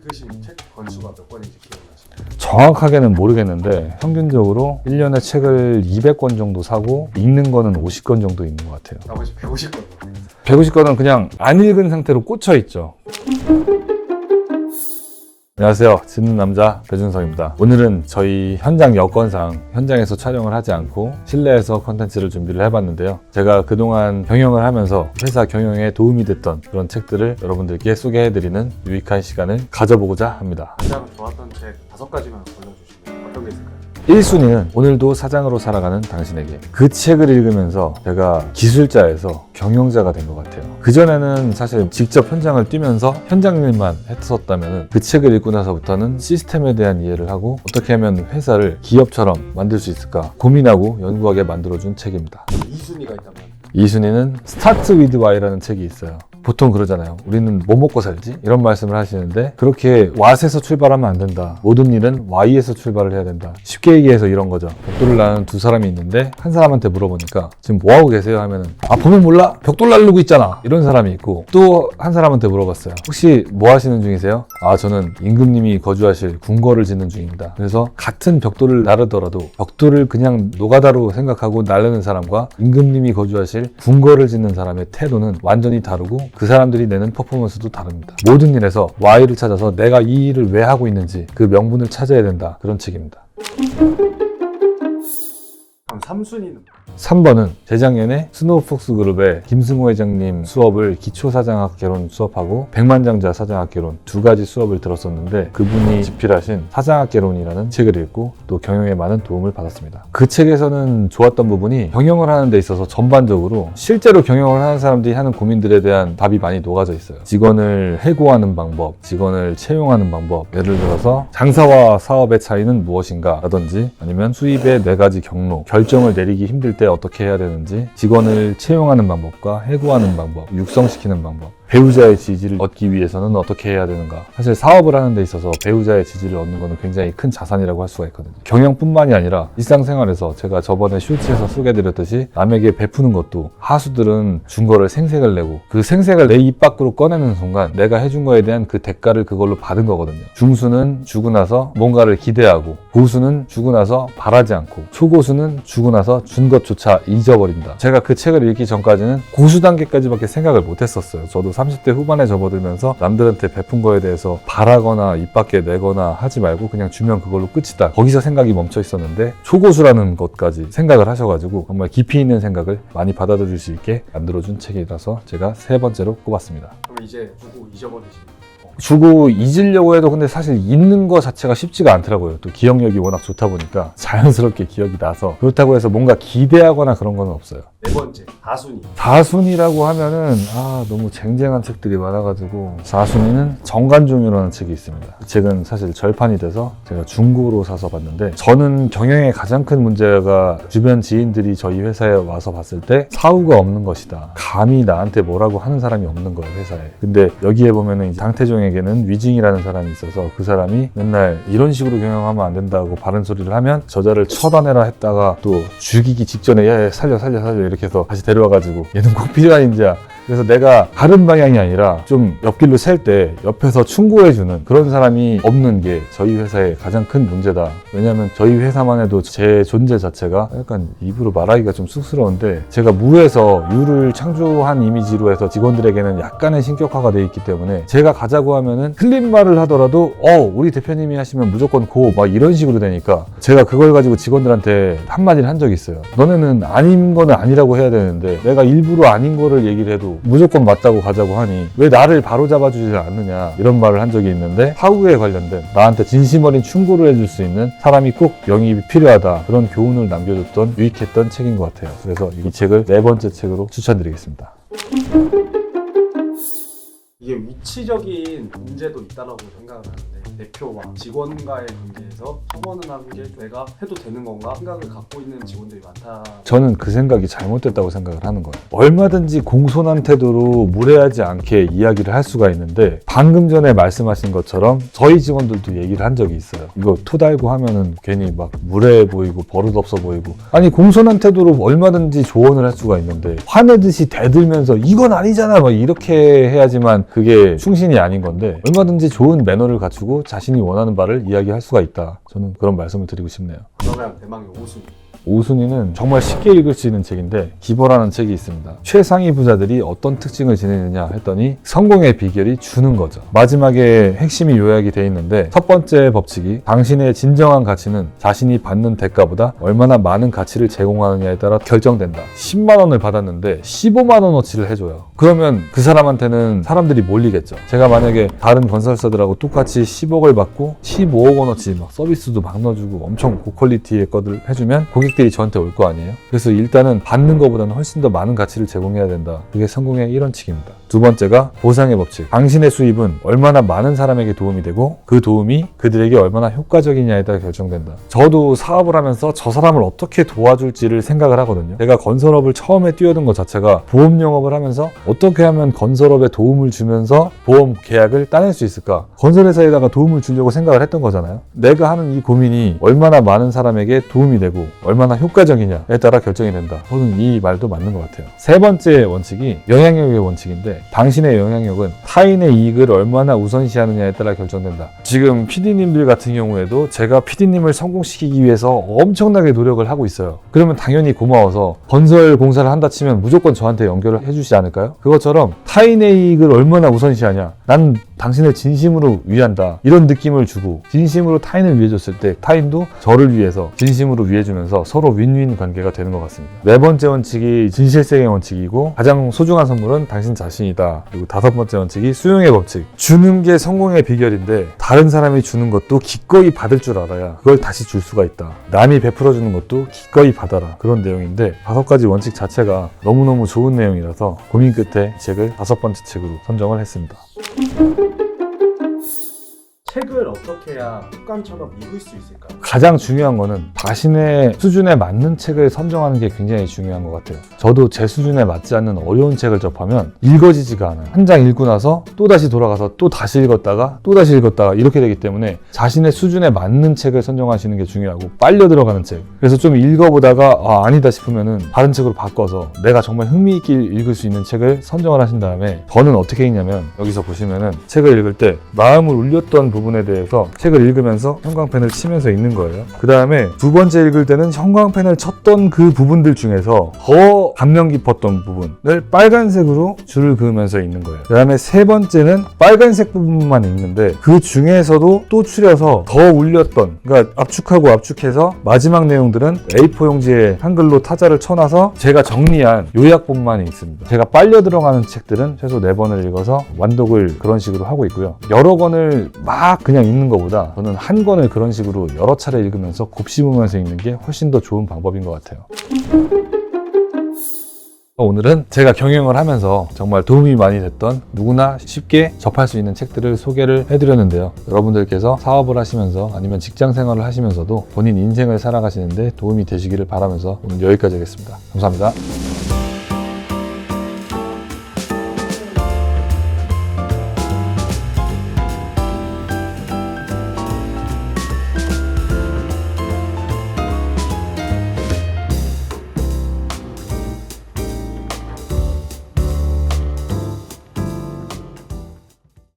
읽으신 책 권수가 몇 권인지 기억나시나요? 정확하게는 모르겠는데 평균적으로 1년에 책을 200권 정도 사고 읽는 거는 50권 정도 있는 것 같아요. 나머지 150권. 150권은 그냥 안 읽은 상태로 꽂혀 있죠. 안녕하세요. 짓는 남자 배준성입니다. 오늘은 저희 현장 여건상 현장에서 촬영을 하지 않고 실내에서 컨텐츠를 준비를 해봤는데요. 제가 그동안 경영을 하면서 회사 경영에 도움이 됐던 그런 책들을 여러분들께 소개해드리는 유익한 시간을 가져보고자 합니다. 가장 좋았던 책 5가지만 골라주시면 어떤 게 있을까요? 1순위는 오늘도 사장으로 살아가는 당신에게. 그 책을 읽으면서 제가 기술자에서 경영자가 된 것 같아요. 그전에는 사실 직접 현장을 뛰면서 현장 일만 했었다면 그 책을 읽고 나서부터는 시스템에 대한 이해를 하고 어떻게 하면 회사를 기업처럼 만들 수 있을까 고민하고 연구하게 만들어준 책입니다. 2순위가 있다면? 2순위는 Start with Why라는 책이 있어요. 보통 그러잖아요. 우리는 뭐 먹고 살지? 이런 말씀을 하시는데 그렇게 what에서 출발하면 안 된다. 모든 일은 why에서 출발을 해야 된다. 쉽게 얘기해서 이런 거죠. 벽돌을 나르는 두 사람이 있는데 한 사람한테 물어보니까 지금 뭐 하고 계세요? 하면은 보면 몰라? 벽돌 나르고 있잖아. 이런 사람이 있고 또 한 사람한테 물어봤어요. 혹시 뭐 하시는 중이세요? 저는 임금님이 거주하실 궁궐을 짓는 중입니다. 그래서 같은 벽돌을 나르더라도 벽돌을 그냥 노가다로 생각하고 나르는 사람과 임금님이 거주하실 궁궐을 짓는 사람의 태도는 완전히 다르고 그 사람들이 내는 퍼포먼스도 다릅니다. 모든 일에서 why를 찾아서 내가 이 일을 왜 하고 있는지 그 명분을 찾아야 된다. 그런 책입니다. 그럼 3순위는? 3번은 재작년에 스노우폭스 그룹의 김승호 회장님 수업을 기초사장학 개론 수업하고 백만장자 사장학 개론 두 가지 수업을 들었었는데 그분이 집필하신 사장학 개론이라는 책을 읽고 또 경영에 많은 도움을 받았습니다. 그 책에서는 좋았던 부분이 경영을 하는 데 있어서 전반적으로 실제로 경영을 하는 사람들이 하는 고민들에 대한 답이 많이 녹아져 있어요. 직원을 해고하는 방법, 직원을 채용하는 방법, 예를 들어서 장사와 사업의 차이는 무엇인가 라든지 아니면 수입의 4가지 경로, 결정을 내리기 힘들 때 어떻게 해야 되는지, 직원을 채용하는 방법과 해고하는 방법, 육성시키는 방법, 배우자의 지지를 얻기 위해서는 어떻게 해야 되는가. 사실 사업을 하는 데 있어서 배우자의 지지를 얻는 것은 굉장히 큰 자산이라고 할 수가 있거든요. 경영뿐만이 아니라 일상생활에서 제가 저번에 쇼츠에서 소개해드렸듯이 남에게 베푸는 것도 하수들은 준 거를 생색을 내고 그 생색을 내 입 밖으로 꺼내는 순간 내가 해준 거에 대한 그 대가를 그걸로 받은 거거든요. 중수는 주고 나서 뭔가를 기대하고, 고수는 주고 나서 바라지 않고, 초고수는 주고 나서 준 것조차 잊어버린다. 제가 그 책을 읽기 전까지는 고수 단계까지밖에 생각을 못 했었어요. 저도 30대 후반에 접어들면서 남들한테 베푼 거에 대해서 바라거나 입 밖에 내거나 하지 말고 그냥 주면 그걸로 끝이다. 거기서 생각이 멈춰 있었는데 초고수라는 것까지 생각을 하셔가지고 정말 깊이 있는 생각을 많이 받아들일 수 있게 만들어준 책이라서 제가 3번째로 꼽았습니다. 그럼 이제 주고 잊어버리시는? 주고 잊으려고 해도 근데 사실 잊는 거 자체가 쉽지가 않더라고요. 또 기억력이 워낙 좋다 보니까 자연스럽게 기억이 나서 그렇다고 해서 뭔가 기대하거나 그런 건 없어요. 4번째 4순위. 4순위라고 하면은 너무 쟁쟁한 책들이 많아가지고 4순위는 정관종이라는 책이 있습니다. 이 책은 사실 절판이 돼서 제가 중고로 사서 봤는데 저는 경영의 가장 큰 문제가 주변 지인들이 저희 회사에 와서 봤을 때 사후가 없는 것이다. 감히 나한테 뭐라고 하는 사람이 없는 거예요, 회사에. 근데 여기에 보면은 장태종에게는 위징이라는 사람이 있어서 그 사람이 맨날 이런 식으로 경영하면 안 된다고 바른 소리를 하면 저자를 처단해라 했다가 또 죽이기 직전에 야 살려 이렇게 해서 다시 데려와가지고 얘는 꼭 필요한 인재야. 그래서 내가 다른 방향이 아니라 좀 옆길로 셀 때 옆에서 충고해주는 그런 사람이 없는 게 저희 회사의 가장 큰 문제다. 왜냐하면 저희 회사만 해도 제 존재 자체가 약간 입으로 말하기가 좀 쑥스러운데 제가 무에서 유를 창조한 이미지로 해서 직원들에게는 약간의 신격화가 돼 있기 때문에 제가 가자고 하면은 틀린 말을 하더라도 우리 대표님이 하시면 무조건 고 막 이런 식으로 되니까 제가 그걸 가지고 직원들한테 한마디를 한 적이 있어요. 너네는 아닌 거는 아니라고 해야 되는데 내가 일부러 아닌 거를 얘기를 해도 무조건 맞다고 가자고 하니 왜 나를 바로잡아주지 않느냐 이런 말을 한 적이 있는데 사후에 관련된 나한테 진심 어린 충고를 해줄 수 있는 사람이 꼭 영입이 필요하다 그런 교훈을 남겨줬던 유익했던 책인 것 같아요. 그래서 이 책을 4번째 책으로 추천드리겠습니다. 이게 위치적인 문제도 있다고 생각을 하는데 대표와 직원과의 관계에서 서버는 하는 게 내가 해도 되는 건가 생각을 갖고 있는 직원들이 많다. 저는 그 생각이 잘못됐다고 생각을 하는 거예요. 얼마든지 공손한 태도로 무례하지 않게 이야기를 할 수가 있는데 방금 전에 말씀하신 것처럼 저희 직원들도 얘기를 한 적이 있어요. 이거 토 달고 하면은 괜히 막 무례해 보이고 버릇없어 보이고, 아니 공손한 태도로 얼마든지 조언을 할 수가 있는데 화내듯이 대들면서 이건 아니잖아 막 이렇게 해야지만 그게 충신이 아닌 건데, 얼마든지 좋은 매너를 갖추고 자신이 원하는 바를 이야기할 수가 있다. 저는 그런 말씀을 드리고 싶네요. 그러면 대망의 5순위. 5순위는 정말 쉽게 읽을 수 있는 책인데, 기버라는 책이 있습니다. 최상위 부자들이 어떤 특징을 지니느냐 했더니 성공의 비결이 주는 거죠. 마지막에 핵심이 요약이 돼 있는데, 첫 번째 법칙이 당신의 진정한 가치는 자신이 받는 대가보다 얼마나 많은 가치를 제공하느냐에 따라 결정된다. 10만 원을 받았는데 15만 원어치를 해줘요. 그러면 그 사람한테는 사람들이 몰리겠죠. 제가 만약에 다른 건설사들하고 똑같이 10억을 받고 15억 원어치 막 서비스도 막 넣어주고 엄청 고퀄리티의 것들 해주면 고객들이 저한테 올 거 아니에요? 그래서 일단은 받는 것보다는 훨씬 더 많은 가치를 제공해야 된다. 그게 성공의 1원칙입니다. 두 번째가 보상의 법칙. 당신의 수입은 얼마나 많은 사람에게 도움이 되고 그 도움이 그들에게 얼마나 효과적이냐에 따라 결정된다. 저도 사업을 하면서 저 사람을 어떻게 도와줄지를 생각을 하거든요. 제가 건설업을 처음에 뛰어든 것 자체가 보험 영업을 하면서 어떻게 하면 건설업에 도움을 주면서 보험 계약을 따낼 수 있을까? 건설회사에다가 도움을 주려고 생각을 했던 거잖아요. 내가 하는 이 고민이 얼마나 많은 사람에게 도움이 되고 얼마나 효과적이냐에 따라 결정이 된다. 저는 이 말도 맞는 것 같아요. 세 번째 원칙이 영향력의 원칙인데, 당신의 영향력은 타인의 이익을 얼마나 우선시하느냐에 따라 결정된다. 지금 PD님들 같은 경우에도 제가 PD님을 성공시키기 위해서 엄청나게 노력을 하고 있어요. 그러면 당연히 고마워서 건설 공사를 한다 치면 무조건 저한테 연결을 해주시지 않을까요? 그것처럼 타인의 이익을 얼마나 우선시하냐, 난 당신을 진심으로 위한다, 이런 느낌을 주고 진심으로 타인을 위해줬을 때 타인도 저를 위해서 진심으로 위해주면서 서로 윈윈 관계가 되는 것 같습니다. 네 번째 원칙이 진실성의 원칙이고, 가장 소중한 선물은 당신 자신이다. 그리고 다섯 번째 원칙이 수용의 법칙. 주는 게 성공의 비결인데 다른 사람이 주는 것도 기꺼이 받을 줄 알아야 그걸 다시 줄 수가 있다. 남이 베풀어주는 것도 기꺼이 받아라. 그런 내용인데, 다섯 가지 원칙 자체가 너무너무 좋은 내용이라서 고민 끝에 이 책을 다섯 번째 책으로 선정을 했습니다. 책을 어떻게 해야 습관처럼 읽을 수 있을까? 가장 중요한 거는 자신의 수준에 맞는 책을 선정하는 게 굉장히 중요한 것 같아요. 저도 제 수준에 맞지 않는 어려운 책을 접하면 읽어지지가 않아요. 한 장 읽고 나서 또다시 돌아가서 또 다시 읽었다가 또다시 읽었다가 이렇게 되기 때문에 자신의 수준에 맞는 책을 선정하시는 게 중요하고, 빨려 들어가는 책. 그래서 좀 읽어보다가 아니다 싶으면은 다른 책으로 바꿔서 내가 정말 흥미있게 읽을 수 있는 책을 선정을 하신 다음에, 저는 어떻게 읽냐면, 여기서 보시면은 책을 읽을 때 마음을 울렸던 부분에 대해서 책을 읽으면서 형광펜을 치면서 읽는 거예요. 그 다음에 두 번째 읽을 때는 형광펜을 쳤던 그 부분들 중에서 더 감명 깊었던 부분을 빨간색으로 줄을 그으면서 읽는 거예요. 그 다음에 세 번째는 빨간색 부분만 읽는데 그 중에서도 또 추려서 더 울렸던, 그러니까 압축하고 압축해서 마지막 내용들은 A4 용지에 한글로 타자를 쳐놔서 제가 정리한 요약본만 읽습니다. 제가 빨려 들어가는 책들은 최소 4번을 읽어서 완독을 그런 식으로 하고 있고요. 여러 권을 막 그냥 읽는 것보다 저는 한 권을 그런 식으로 여러 차례 읽으면서 곱씹으면서 읽는 게 훨씬 더 좋은 방법인 것 같아요. 오늘은 제가 경영을 하면서 정말 도움이 많이 됐던, 누구나 쉽게 접할 수 있는 책들을 소개를 해드렸는데요. 여러분들께서 사업을 하시면서 아니면 직장 생활을 하시면서도 본인 인생을 살아가시는데 도움이 되시기를 바라면서 오늘 여기까지 하겠습니다. 감사합니다.